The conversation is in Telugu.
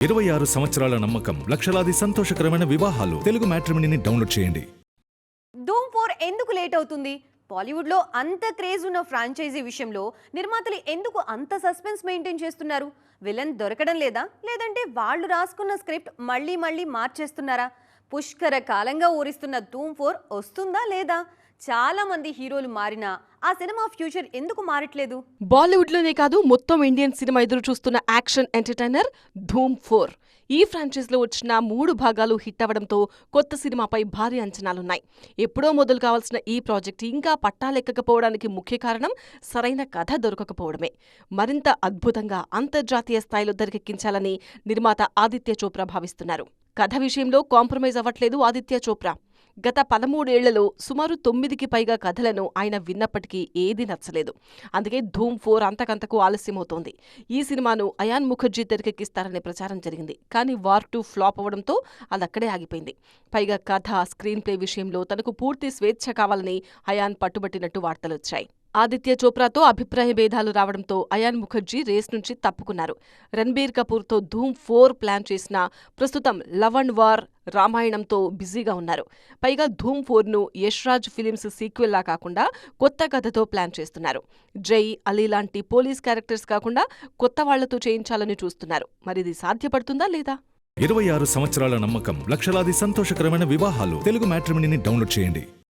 26 సంవత్సరాల నమ్మకం, లక్షలాది సంతోషకరమైన వివాహాలు. తెలుగు మ్యాట్రిమోనీని డౌన్లోడ్ చేయండి. ధూమ్ 4 ఎందుకు లేట్ అవుతుంది? బాలీవుడ్లో అంత క్రేజ్ ఉన్న ఫ్రాంచైజీ విషయంలో నిర్మాతలు ఎందుకు అంత సస్పెన్స్ మెయింటైన్ చేస్తున్నారు? విలన్ దొరకడం లేదా, లేదంటే వాళ్ళు రాసుకున్న స్క్రిప్ట్ మళ్ళీ మళ్ళీ మార్చేస్తున్నారా? పుష్కర కాలంగా ఊరిస్తున్న ధూమ్ 4 వస్తుందా లేదా? చాలా మంది హీరోలు మారినా ఆ సినిమా ఫ్యూచర్ ఎందుకు మారట్లేదు? బాలీవుడ్లోనే కాదు, మొత్తం ఇండియన్ సినిమా ఎదురు చూస్తున్న యాక్షన్ ఎంటర్టైనర్ ధూమ్ 4. ఈ ఫ్రాంచైజీలో వచ్చిన 3 భాగాలు హిట్ అవ్వడంతో కొత్త సినిమాపై భారీ అంచనాలున్నాయి. ఎప్పుడో మొదలు కావాల్సిన ఈ ప్రాజెక్ట్ ఇంకా పట్టాలెక్కకపోవడానికి ముఖ్య కారణం సరైన కథ దొరకకపోవడమే. మరింత అద్భుతంగా అంతర్జాతీయ స్థాయిలో తెరకెక్కించాలని నిర్మాత ఆదిత్య చోప్రా భావిస్తున్నారు. కథ విషయంలో కాంప్రమైజ్ అవ్వట్లేదు ఆదిత్య చోప్రా. గత 13 ఏళ్లలో సుమారు 9కి పైగా కథలను ఆయన విన్నప్పటికీ ఏదీ నచ్చలేదు. అందుకే ధూమ్ 4 అంతకంతకు ఆలస్యమవుతోంది. ఈ సినిమాను అయాన్ ముఖర్జీ తెరకెక్కిస్తారనే ప్రచారం జరిగింది. కానీ వార్ 2 ఫ్లాప్ అవడంతో అదక్కడే ఆగిపోయింది. పైగా కథ, స్క్రీన్ ప్లే విషయంలో తనకు పూర్తి స్వేచ్ఛ కావాలని అయాన్ పట్టుబట్టినట్టు వార్తలొచ్చాయి. ఆదిత్య చోప్రాతో అభిప్రాయ భేదాలు రావడంతో అయాన్ ముఖర్జీ రేస్ నుంచి తప్పుకున్నారు. రణబీర్ కపూర్తో ధూమ్ 4 ప్లాన్ చేసినా ప్రస్తుతం లవ్ అండ్ వార్, రామాయణంతో బిజీగా ఉన్నారు. పైగా ధూమ్ 4ను యష్ రాజ్ ఫిలిమ్స్ సీక్వెల్లా కాకుండా కొత్త కథతో ప్లాన్ చేస్తున్నారు. జై, అలీ లాంటి పోలీస్ క్యారెక్టర్స్ కాకుండా కొత్త వాళ్లతో చేయించాలని చూస్తున్నారు. మరిది సాధ్యపడుతుందా లేదా? 26 సంవత్సరాల నమ్మకం, లక్షలాది సంతోషకరమైన వివాహాలు. తెలుగు మ్యాట్రిమోనీని డౌన్లోడ్ చేయండి.